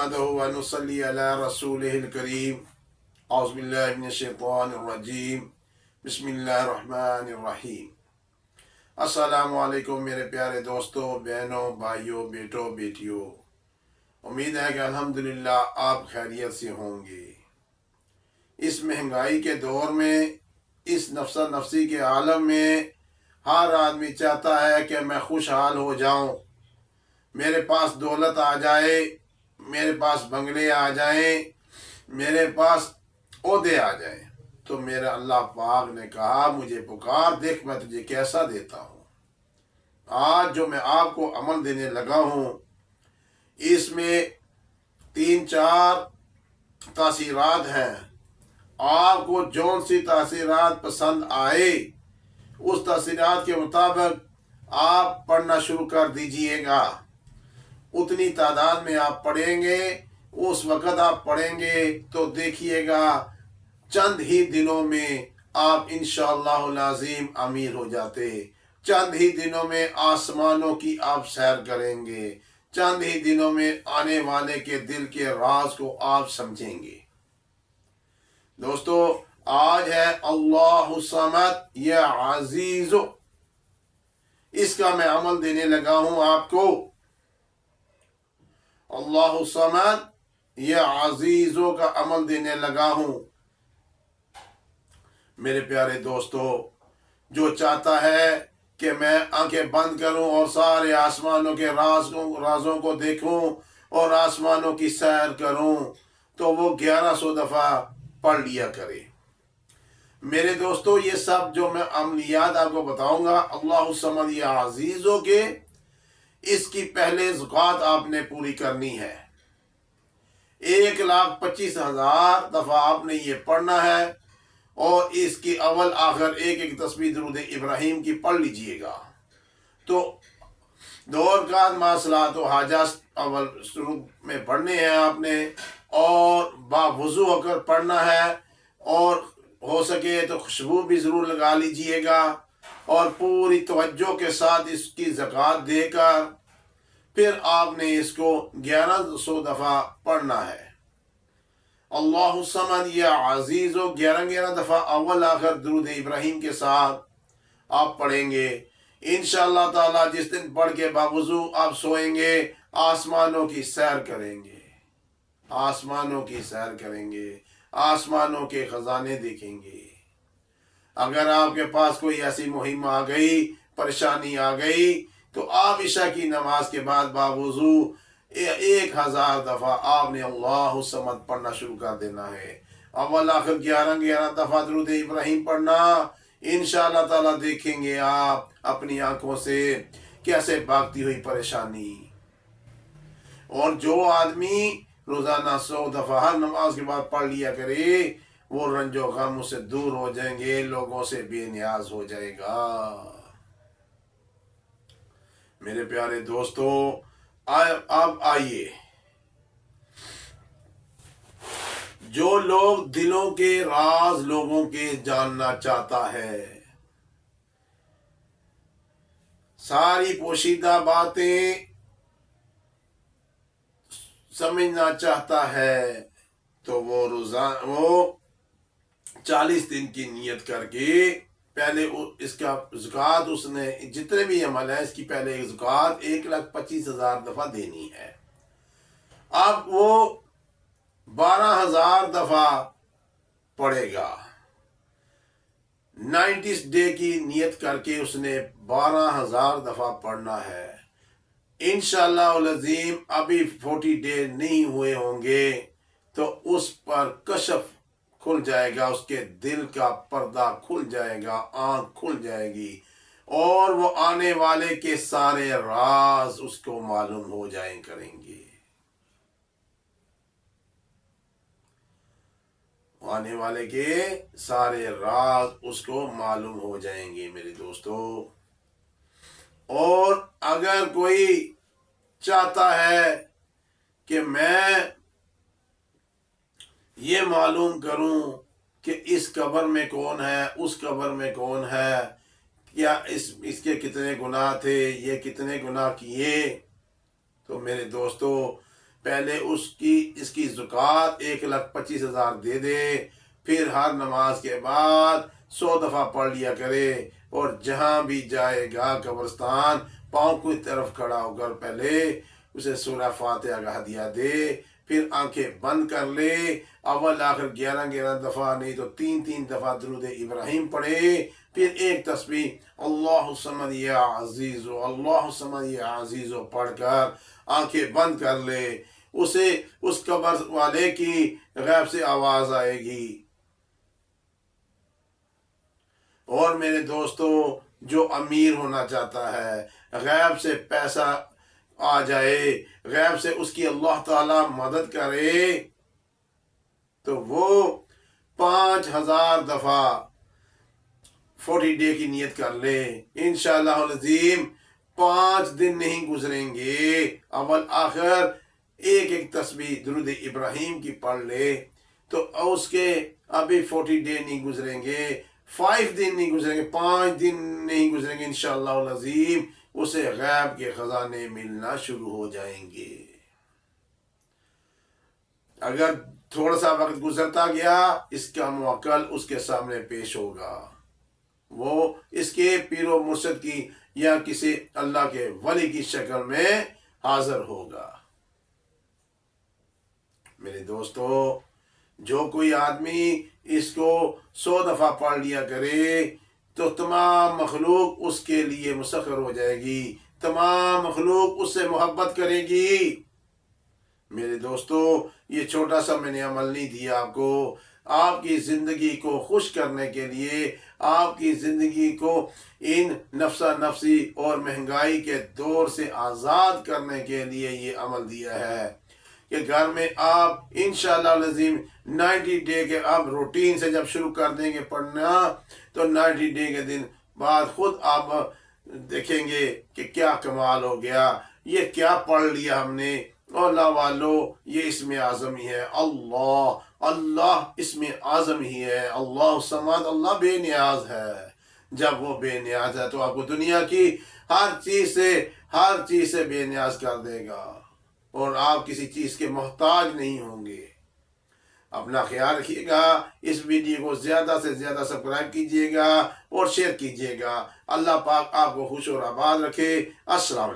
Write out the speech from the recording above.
नहमदहु व नुसल्ली अला रसूलिहिल करीम। औज़ु बिल्लाहि मिनश शैतानिर रजीम। बिस्मिल्लाहिर रहमानिर रहीम। अस्सलामु अलैकुम मेरे प्यारे दोस्तों, बहनों, भाइयों, बेटों, बेटियों। उम्मीद है कि अल्हम्दुलिल्लाह आप खैरियत से होंगे। इस महंगाई के दौर में, इस नफ्सा नफ्सी के आलम में हर आदमी चाहता है कि मैं खुशहाल हो जाऊं, मेरे पास दौलत आ जाए, मेरे पास बंगले आ जाएं, मेरे पास ओहदे आ जाएं। तो मेरे अल्लाह पाक ने कहा, मुझे पुकार, देख मैं तुझे कैसा देता हूँ। आज जो मैं आपको अमल देने लगा हूँ, इसमें 3-4 तासीरात हैं। आपको जौन सी तासीरात पसंद आए, उस तासीरात के मुताबिक आप पढ़ना शुरू कर दीजिएगा। उतनी तादाद में आप पढ़ेंगे, उस वक़्त आप पढ़ेंगे तो देखिएगा चंद ही दिनों में आप इंशाअल्लाहुल अज़ीम अमीर हो जाते। चंद ही दिनों में आसमानों की आप सैर करेंगे। चंद ही दिनों में आने वाले के दिल के राज को आप समझेंगे। दोस्तों, आज है अल्लाहु समद या अजीज़ो, इसका मैं अमल देने लगा हूं आपको। अल्लाहु समद या अजीज़ो का अमल देने लगा हूं। मेरे प्यारे दोस्तों, जो चाहता है कि मैं आंखें बंद करूं और सारे आसमानों के राजों को देखूं और आसमानों की सैर करूं, तो वो 1100 दफ़ा पढ़ लिया करे। मेरे दोस्तों, ये सब जो मैं अमलियात आपको बताऊंगा अल्लाहु समद या अजीज़ो के, इसकी पहले ज़कात आपने पूरी करनी है। 1,25,000 दफ़ा आपने ये पढ़ना है और इसकी अव्वल आखिर एक तस्बीह दुरूद इब्राहिम की पढ़ लीजिएगा। तो 2 रकात मासलात व हाजात अव्वल शुरू में पढ़ने हैं आपने, और बावुज़ू होकर पढ़ना है, और हो सके तो खुशबू भी ज़रूर लगा लीजिएगा, और पूरी तवज्जो के साथ इसकी ज़कात देकर फिर आपने इसको 1100 दफ़ा पढ़ना है। अल्लाहु समद या अजीज़ो 11 दफ़ा अव्वल आखिर दुरूद इब्राहिम के साथ आप पढ़ेंगे। इंशाअल्लाह ताला जिस दिन पढ़ के बावुज़ू आप सोएंगे, आसमानों की सैर करेंगे, आसमानों की सैर करेंगे, आसमानों के खजाने देखेंगे। अगर आपके पास कोई ऐसी मुहिम आ गई, परेशानी आ गई, तो आप इशा की नमाज के बाद बावुज़ू 1000 दफ़ा आपने अल्लाहु समद पढ़ना शुरू कर देना है। अव्वल आखिर 11 दफ़ा दुरूद इब्राहिम पढ़ना। इंशाअल्लाह ताला देखेंगे आप अपनी आंखों से कैसे भागती हुई परेशानी। और जो आदमी रोज़ाना 100 दफ़ा हर नमाज के बाद पढ़ लिया करे, वो रंजो गम से दूर हो जाएंगे, लोगों से बेनियाज हो जाएगा। मेरे प्यारे दोस्तों, अब आइए, जो लोग दिलों के राज लोगों के जानना चाहता है, सारी पोशीदा बातें समझना चाहता है, तो वो 40 दिन की नियत करके पहले इसका ज़कात, उसने जितने भी अमल है इसकी पहले ज़कात 1,25,000 दफ़ा देनी है। अब वो 12,000 दफ़ा पढ़ेगा। 90 डे की नियत करके उसने 12,000 दफ़ा पढ़ना है। इंशाअल्लाह अज़ीम अभी 40 डे नहीं हुए होंगे तो उस पर कशफ खुल जाएगा, उसके दिल का पर्दा खुल जाएगा, आंख खुल जाएगी, और वो आने वाले के सारे राज उसको मालूम हो जाए करेंगे। आने वाले के सारे राज उसको मालूम हो जाएंगे मेरे दोस्तों। और अगर कोई चाहता है कि मैं ये मालूम करूं कि इस कब्र में कौन है, उस कब्र में कौन है, क्या इसके कितने गुनाह थे, ये कितने गुनाह किए, तो मेरे दोस्तों پہلے اس کی زکوٰۃ 1,25,000 دے دے، پھر ہر نماز کے بعد 100 دفعہ پڑھ لیا کرے، اور جہاں بھی جائے گا قبرستان پاؤں کی طرف کھڑا ہو کر پہلے اسے سورہ فاتحہ کا ہدیہ دے، پھر آنکھیں بند کر لے، اول آخر 11 دفعہ نہیں تو 3 دفعہ درود ابراہیم پڑھے، پھر ایک تسبیح اللہ الصمد یا عزیزو اللہ الصمد یا عزیزو پڑھ کر آنکھیں بند کر لے، اسے اس قبر والے کی غیب سے آواز آئے گی۔ اور میرے دوستو، جو امیر ہونا چاہتا ہے، غیب سے پیسہ آ جائے، غیب سے اس کی اللہ تعالی مدد کرے، تو وہ 5,000 دفعہ 40 ڈے کی نیت کر لے، انشاءاللہ العظیم 5 دن نہیں گزریں گے، اول آخر ایک تسبیح درود ابراہیم کی پڑھ لے تو اس کے ابھی 40 ڈے نہیں گزریں گے، 5 دن نہیں گزریں گے، 5 دن نہیں گزریں گے، انشاءاللہ العظیم اسے غیب کے خزانے ملنا شروع ہو جائیں گے۔ اگر تھوڑا سا وقت گزرتا گیا، اس کا موکل اس کے سامنے پیش ہوگا، وہ اس کے پیر و مرشد کی یا کسی اللہ کے ولی کی شکل میں حاضر ہوگا۔ میرے دوستو، جو کوئی آدمی اس کو 100 دفعہ پڑھ لیا کرے تو تمام مخلوق اس کے لیے مسخر ہو جائے گی، تمام مخلوق اس سے محبت کرے گی۔ میرے دوستو، یہ چھوٹا سا میں نے عمل نہیں دیا آپ کی زندگی کو خوش کرنے کے لیے، آپ کی زندگی کو ان نفسا نفسی اور مہنگائی کے دور سے آزاد کرنے کے لیے یہ عمل دیا ہے کہ گھر میں آپ انشاءاللہ العظیم 90 ڈے کے اب روٹین سے جب شروع کر دیں گے پڑھنا، تو 90 ڈے کے دن بعد خود آپ دیکھیں گے کہ کیا کمال ہو گیا، یہ کیا پڑھ لیا ہم نے۔ اللہ والو، یہ اسم اعظم ہی ہے، اللہ اسم اعظم ہی ہے، اللہ صمد، اللہ بے نیاز ہے۔ جب وہ بے نیاز ہے تو آپ کو دنیا کی ہر چیز سے بے نیاز کر دے گا، اور آپ کسی چیز کے محتاج نہیں ہوں گے۔ اپنا خیال رکھیے گا، اس ویڈیو کو زیادہ سے زیادہ سبسکرائب کیجیے گا اور شیئر کیجیے گا۔ اللہ پاک آپ کو خوش اور آباد رکھے۔ السلام علیکم۔